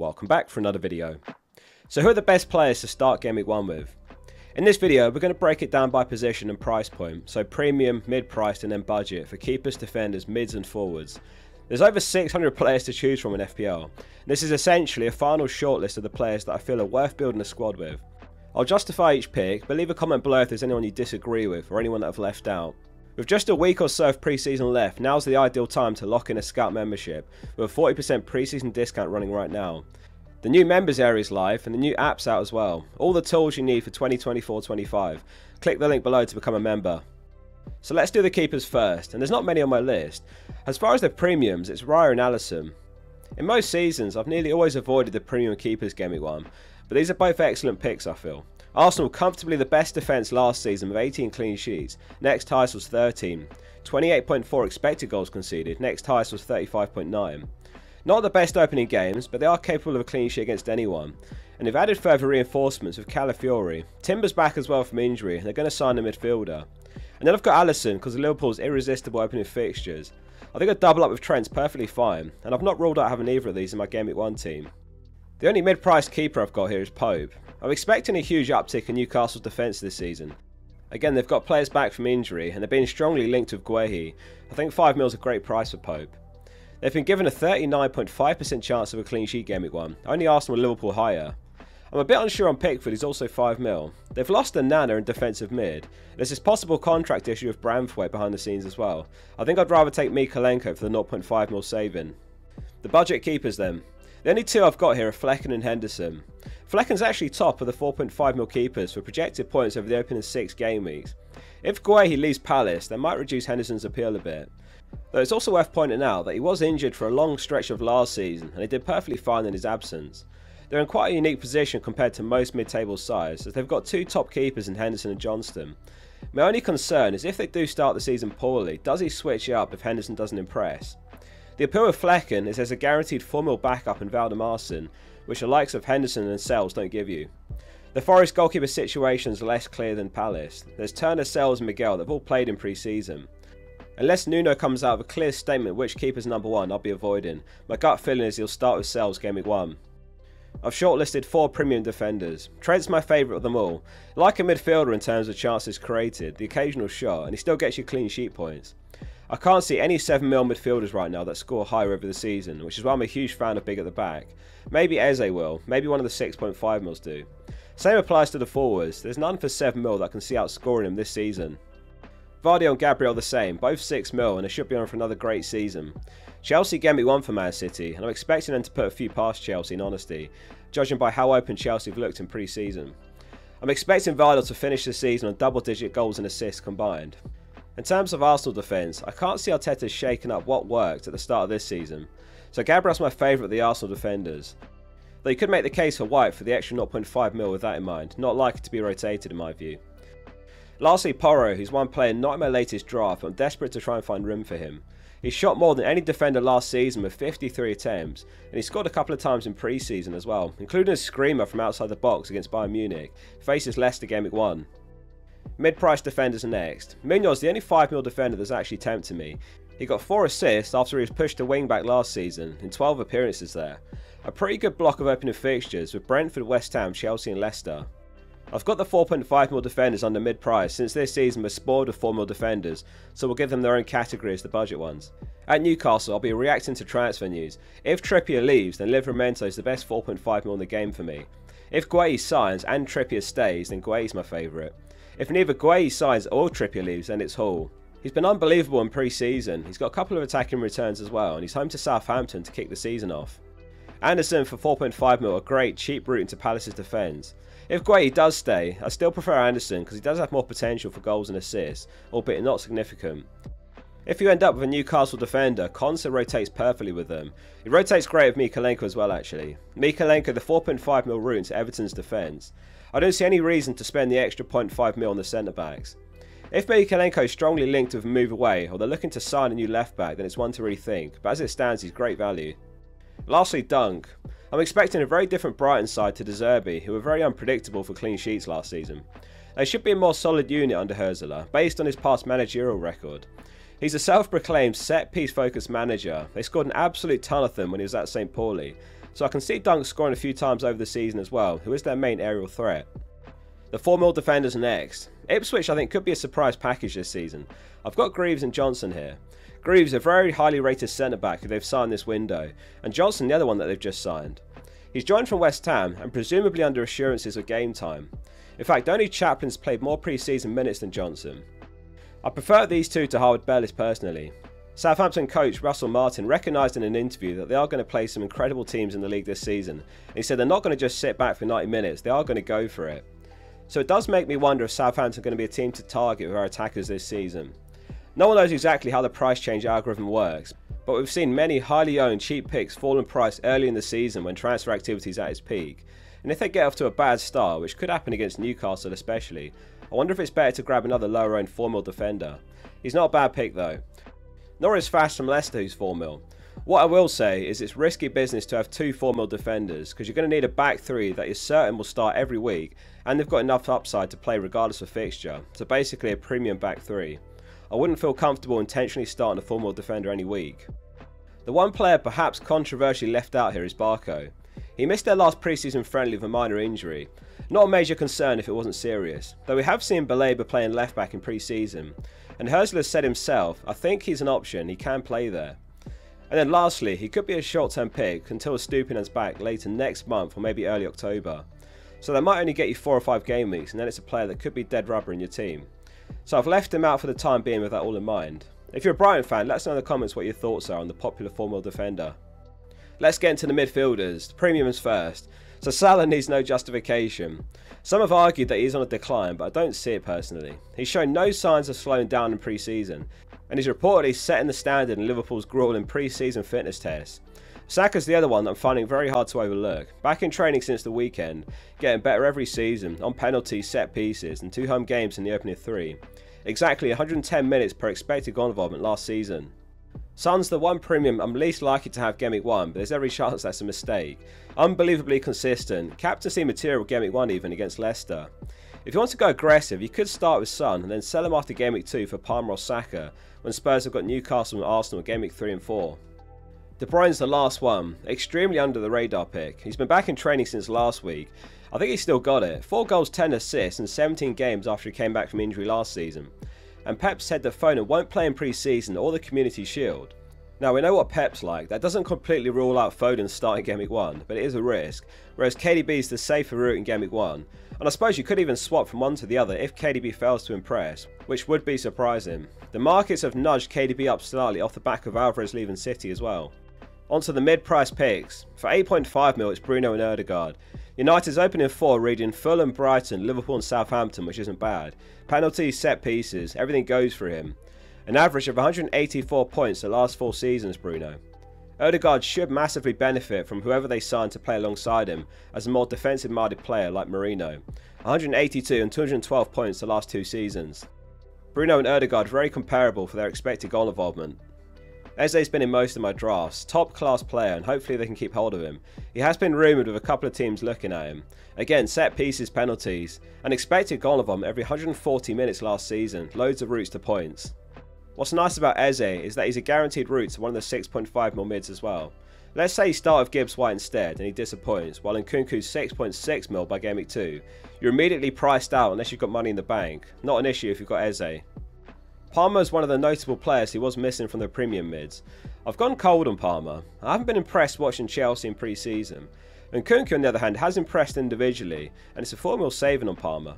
Welcome back for another video. So who are the best players to start Game Week 1 with? In this video we're going to break it down by position and price point, so premium, mid-priced and then budget for keepers, defenders, mids and forwards. There's over 600 players to choose from in FPL. This is essentially a final shortlist of the players that I feel are worth building a squad with. I'll justify each pick, but leave a comment below if there's anyone you disagree with or anyone that I've left out. With just a week or so of pre-season left, now's the ideal time to lock in a scout membership with a 40% pre-season discount running right now. The new members area is live and the new app's out as well. All the tools you need for 2024-25. Click the link below to become a member. So let's do the keepers first, and there's not many on my list. As far as the premiums, it's Raya and Alisson. In most seasons, I've nearly always avoided the premium keepers Game Week 1, but these are both excellent picks I feel. Arsenal comfortably the best defence last season with 18 clean sheets, next highest was 13. 28.4 expected goals conceded, next highest was 35.9. Not the best opening games, but they are capable of a clean sheet against anyone. And they've added further reinforcements with Calafiori. Timber's back as well from injury, and they're going to sign a midfielder. And then I've got Alisson because of Liverpool's irresistible opening fixtures. I think a double up with Trent's perfectly fine, and I've not ruled out having either of these in my Game Week 1 team. The only mid-priced keeper I've got here is Pope. I'm expecting a huge uptick in Newcastle's defence this season. Again, they've got players back from injury, and they're being strongly linked with Guehi. I think 5 mil is a great price for Pope. They've been given a 39.5% chance of a clean sheet Game Week 1, only Arsenal and Liverpool higher. I'm a bit unsure on Pickford, he's also 5 mil. They've lost a Nana in defensive mid. There's this possible contract issue with Branthwaite behind the scenes as well. I think I'd rather take Mykolenko for the 0.5 mil saving. The budget keepers then. The only two I've got here are Flecken and Henderson. Flecken's actually top of the 4.5 mil keepers for projected points over the opening 6 game weeks. If Guehi leaves Palace, that might reduce Henderson's appeal a bit. Though it's also worth pointing out that he was injured for a long stretch of last season and he did perfectly fine in his absence. They're in quite a unique position compared to most mid-table sides, as they've got 2 top keepers in Henderson and Johnston. My only concern is if they do start the season poorly, does he switch it up if Henderson doesn't impress? The appeal of Flecken is there's a guaranteed 4 mil backup in Valdemarsson, which the likes of Henderson and Sells don't give you. The Forest goalkeeper situation is less clear than Palace. There's Turner, Sells and Miguel that have all played in pre-season. Unless Nuno comes out with a clear statement which keeper's number 1, I'll be avoiding. My gut feeling is he'll start with Sells Game Week 1. I've shortlisted 4 premium defenders. Trent's my favourite of them all. Like a midfielder in terms of chances created, the occasional shot, and he still gets you clean sheet points. I can't see any 7 mil midfielders right now that score higher over the season, which is why I'm a huge fan of big at the back. Maybe Eze will, maybe one of the 6.5 mils do. Same applies to the forwards, there's none for 7 mil that I can see outscoring him this season. Vardy and Gabriel the same, both 6 mil and they should be on for another great season. Chelsea Game Week 1 for Man City, and I'm expecting them to put a few past Chelsea in honesty, judging by how open Chelsea have looked in pre-season. I'm expecting Vardy to finish the season on double-digit goals and assists combined. In terms of Arsenal defence, I can't see Arteta shaking up what worked at the start of this season, so Gabriel's my favourite of the Arsenal defenders. Though you could make the case for White for the extra 0.5 mil with that in mind, not likely to be rotated in my view. Lastly, Porro, who's one player not in my latest draft, but I'm desperate to try and find room for him. He shot more than any defender last season with 53 attempts, and he scored a couple of times in pre-season as well, including a screamer from outside the box against Bayern Munich, faces Leicester Game Week 1. Mid-price defenders are next. Munoz, the only 5 mil defender that's actually tempted me. He got 4 assists after he was pushed to wing back last season, in 12 appearances there. A pretty good block of opening fixtures with Brentford, West Ham, Chelsea and Leicester. I've got the 4.5 mil defenders under mid-price since this season we're spoiled with 4 mil defenders, so we'll give them their own category as the budget ones. At Newcastle, I'll be reacting to transfer news. If Trippier leaves, then Livramento is the best 4.5 mil in the game for me. If Guehi signs and Trippier stays, then Guehi's my favourite. If neither Guehi signs or Trippier leaves, then it's Hall. He's been unbelievable in pre-season, he's got a couple of attacking returns as well, and he's home to Southampton to kick the season off. Anderson for 4.5 mil, a great cheap route into Palace's defence. If Guehi does stay, I still prefer Anderson because he does have more potential for goals and assists, albeit not significant. If you end up with a Newcastle defender, Konsa rotates perfectly with them. He rotates great with Mykolenko as well actually. Mykolenko the 4.5 mil route into Everton's defence. I don't see any reason to spend the extra 0.5 mil on the centre backs. If Mykolenko is strongly linked with a move away or they're looking to sign a new left back, then it's one to rethink, but as it stands he's great value. Lastly, Dunk. I'm expecting a very different Brighton side to De Zerbi, who were very unpredictable for clean sheets last season. They should be a more solid unit under Hurzeler, based on his past managerial record. He's a self-proclaimed set-piece focused manager. They scored an absolute ton of them when he was at St. Pauli. so I can see Dunk scoring a few times over the season as well, who is their main aerial threat. The 4mm defenders next. Ipswich I think could be a surprise package this season. I've got Greaves and Johnson here. Greaves, a very highly rated centre-back who they've signed this window, and Johnson the other one that they've just signed. He's joined from West Ham and presumably under assurances of game time. In fact, only Chaplin's played more pre-season minutes than Johnson. I prefer these two to Harwood Bellis personally. Southampton coach Russell Martin recognised in an interview that they are going to play some incredible teams in the league this season, and he said they're not going to just sit back for 90 minutes, they are going to go for it. So it does make me wonder if Southampton are going to be a team to target with our attackers this season. No one knows exactly how the price change algorithm works, but we've seen many highly owned cheap picks fall in price early in the season when transfer activity is at its peak, and if they get off to a bad start, which could happen against Newcastle especially, I wonder if it's better to grab another lower owned 4mm defender. He's not a bad pick though. Nor is Fast from Leicester who's 4mm. What I will say is it's risky business to have two 4mm defenders because you're going to need a back three that you're certain will start every week and they've got enough upside to play regardless of fixture, so basically a premium back three. I wouldn't feel comfortable intentionally starting a 4mm defender any week. The one player perhaps controversially left out here is Barco. He missed their last pre-season friendly with a minor injury. Not a major concern if it wasn't serious, though we have seen Baleba playing left back in pre-season, and Herzl has said himself, I think he's an option, he can play there. And then lastly, he could be a short-term pick until Stupinan's back later next month or maybe early October. So that might only get you 4 or 5 game weeks, and then it's a player that could be dead rubber in your team. So I've left him out for the time being with that all in mind. If you're a Brighton fan, let us know in the comments what your thoughts are on the popular 4mm defender. Let's get into the midfielders, the premiums first. So Salah needs no justification. Some have argued that he's on a decline, but I don't see it personally. He's shown no signs of slowing down in pre-season, and he's reportedly setting the standard in Liverpool's grueling pre-season fitness tests. Saka's the other one that I'm finding very hard to overlook. Back in training since the weekend, getting better every season, on penalties, set pieces, and 2 home games in the opening 3. Exactly 110 minutes per expected goal involvement last season. Son's the one premium I'm least likely to have Game Week 1, but there's every chance that's a mistake. Unbelievably consistent, captaincy material Game Week 1 even against Leicester. If you want to go aggressive, you could start with Son and then sell him after Game Week 2 for Palmer or Saka, when Spurs have got Newcastle and Arsenal Game Week 3 and 4. De Bruyne's the last one, extremely under the radar pick. He's been back in training since last week. I think he's still got it. 4 goals, 10 assists in 17 games after he came back from injury last season. And Pep said that Foden won't play in pre-season or the Community Shield. Now we know what Pep's like, that doesn't completely rule out Foden starting Game Week 1, but it is a risk, whereas KDB is the safer route in Game Week 1, and I suppose you could even swap from one to the other if KDB fails to impress, which would be surprising. The markets have nudged KDB up slightly off the back of Alvarez leaving City as well. Onto the mid-price picks. For 8.5mm it's Bruno and Ødegaard. United's opening 4 reading Fulham, Brighton, Liverpool and Southampton, which isn't bad. Penalties, set pieces, everything goes for him. An average of 184 points the last 4 seasons, Bruno. Ødegaard should massively benefit from whoever they sign to play alongside him as a more defensive-minded player like Marino. 182 and 212 points the last 2 seasons. Bruno and Ødegaard very comparable for their expected goal involvement. Eze's been in most of my drafts, top class player, and hopefully they can keep hold of him. He has been rumoured with a couple of teams looking at him. Again, set pieces, penalties, and expected goal involvement every 140 minutes last season, loads of routes to points. What's nice about Eze is that he's a guaranteed route to one of the 6.5mm mids as well. Let's say you start with Gibbs White instead and he disappoints, while Nkunku's 6.6mm by Game Week 2. You're immediately priced out unless you've got money in the bank, not an issue if you've got Eze. Palmer is one of the notable players who was missing from the premium mids. I've gone cold on Palmer. I haven't been impressed watching Chelsea in pre-season. Nkunku on the other hand has impressed individually, and it's a 4mm saving on Palmer.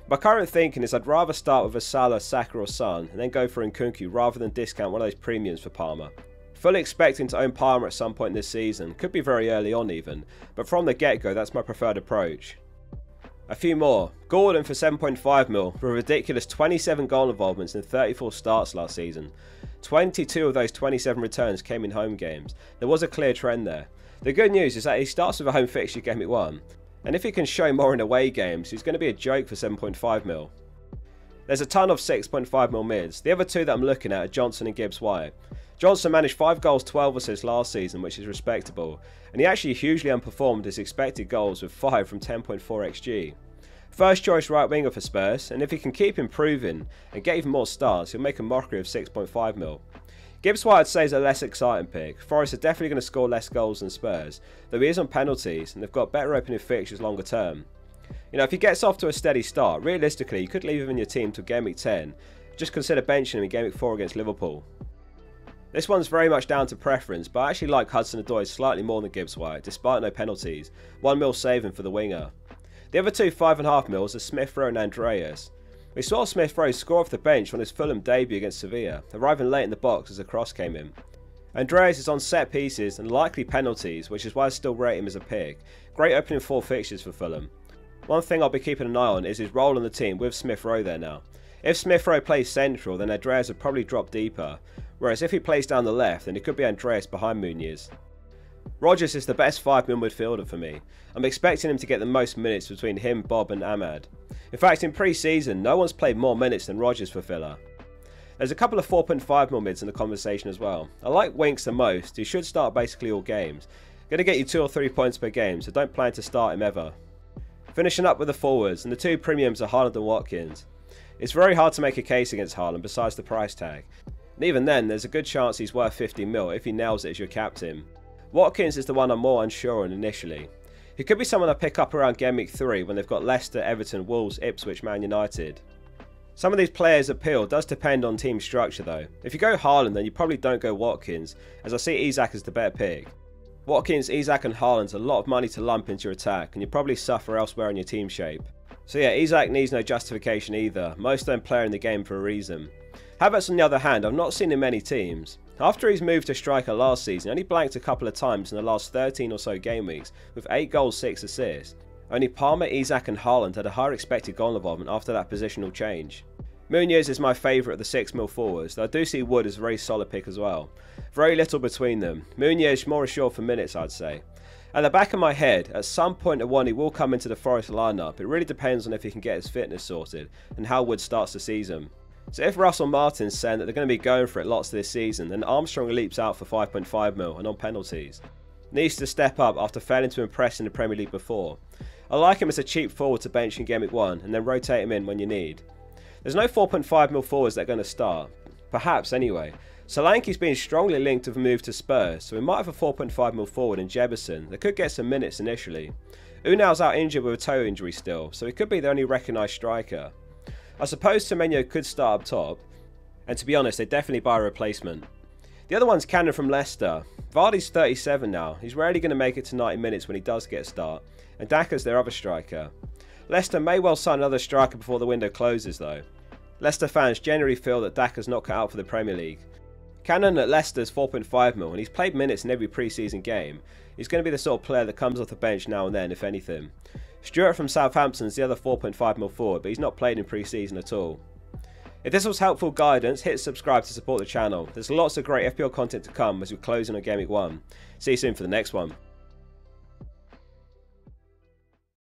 My current thinking is I'd rather start with a Salah, Saka or Son, and then go for Nkunku rather than discount one of those premiums for Palmer. Fully expecting to own Palmer at some point this season, could be very early on even, but from the get-go that's my preferred approach. A few more. Gordon for 7.5mm with a ridiculous 27 goal involvements in 34 starts last season. 22 of those 27 returns came in home games. There was a clear trend there. The good news is that he starts with a home fixture Game Week 1, and if he can show more in away games, he's going to be a joke for 7.5mm. There's a ton of 6.5mm mids. The other two that I'm looking at are Johnson and Gibbs White. Johnson managed 5 goals, 12 assists last season, which is respectable, and he actually hugely underperformed his expected goals with 5 from 10.4 xG. First choice right winger for Spurs, and if he can keep improving and get even more starts, he'll make a mockery of 6.5mm. Gibbs White I'd say is a less exciting pick. Forest are definitely going to score less goals than Spurs, though he is on penalties and they've got better opening fixtures longer term. You know, if he gets off to a steady start, realistically you could leave him in your team till game week 10, just consider benching him in game week 4 against Liverpool. This one's very much down to preference, but I actually like Hudson-Odoi slightly more than Gibbs White, despite no penalties, 1 mil saving for the winger. The other two 5.5 mils are Smith Rowe and Andreas. We saw Smith Rowe score off the bench on his Fulham debut against Sevilla, arriving late in the box as a cross came in. Andreas is on set pieces and likely penalties, which is why I still rate him as a pick. Great opening 4 fixtures for Fulham. One thing I'll be keeping an eye on is his role on the team with Smith Rowe there now. If Smith Rowe plays central, then Andreas would probably drop deeper, whereas if he plays down the left, then it could be Andreas behind Muniz. Rodgers is the best 5 mil midfielder for me. I'm expecting him to get the most minutes between him, Bob and Ahmad. In fact, in pre-season, no one's played more minutes than Rodgers for Villa. There's a couple of 4.5 mil mids in the conversation as well. I like Winks the most, he should start basically all games. Going to get you 2 or 3 points per game, so don't plan to start him ever. Finishing up with the forwards, and the two premiums are Haaland and Watkins. It's very hard to make a case against Haaland besides the price tag. And even then, there's a good chance he's worth 50 mil if he nails it as your captain. Watkins is the one I'm more unsure on initially. He could be someone I pick up around game week 3 when they've got Leicester, Everton, Wolves, Ipswich, Man United. Some of these players' appeal does depend on team structure though. If you go Haaland, then you probably don't go Watkins, as I see Isak as the better pick. Watkins, Isak and Haaland's a lot of money to lump into your attack, and you probably suffer elsewhere in your team shape. So yeah, Isak needs no justification either, most of them player in the game for a reason. Havertz on the other hand, I've not seen in many teams. After his move to striker last season, only blanked a couple of times in the last 13 or so game weeks, with 8 goals, 6 assists. Only Palmer, Isak and Haaland had a higher expected goal involvement after that positional change. Muniz is my favourite of the 6 mil forwards, though I do see Wood as a very solid pick as well. Very little between them. Muniz more assured for minutes, I'd say. At the back of my head, at some point he will come into the Forest lineup. It really depends on if he can get his fitness sorted and how Wood starts the season. So if Russell Martin's saying that they're going to be going for it lots this season, then Armstrong leaps out for 5.5 mil and on penalties. Needs to step up after failing to impress in the Premier League before. I like him as a cheap forward to bench in game week 1 and then rotate him in when you need. There's no 4.5 mil forwards that are going to start. Perhaps anyway. Solanke's been strongly linked with a move to Spurs, so we might have a 4.5 mil forward in Jebison that could get some minutes initially. Unal's out injured with a toe injury still, so he could be the only recognised striker. I suppose Semenyo could start up top, and to be honest, they definitely buy a replacement. The other one's Cannon from Leicester. Vardy's 37 now, he's rarely going to make it to 90 minutes when he does get a start, and Daka's their other striker. Leicester may well sign another striker before the window closes though. Leicester fans generally feel that Daka's not cut out for the Premier League. Cannon at Leicester's 4.5 mil, and he's played minutes in every pre-season game. He's going to be the sort of player that comes off the bench now and then, if anything. Stewart from Southampton's the other 4.5 mil forward, but he's not played in pre-season at all. If this was helpful guidance, hit subscribe to support the channel. There's lots of great FPL content to come as we close in on Game Week 1. See you soon for the next one.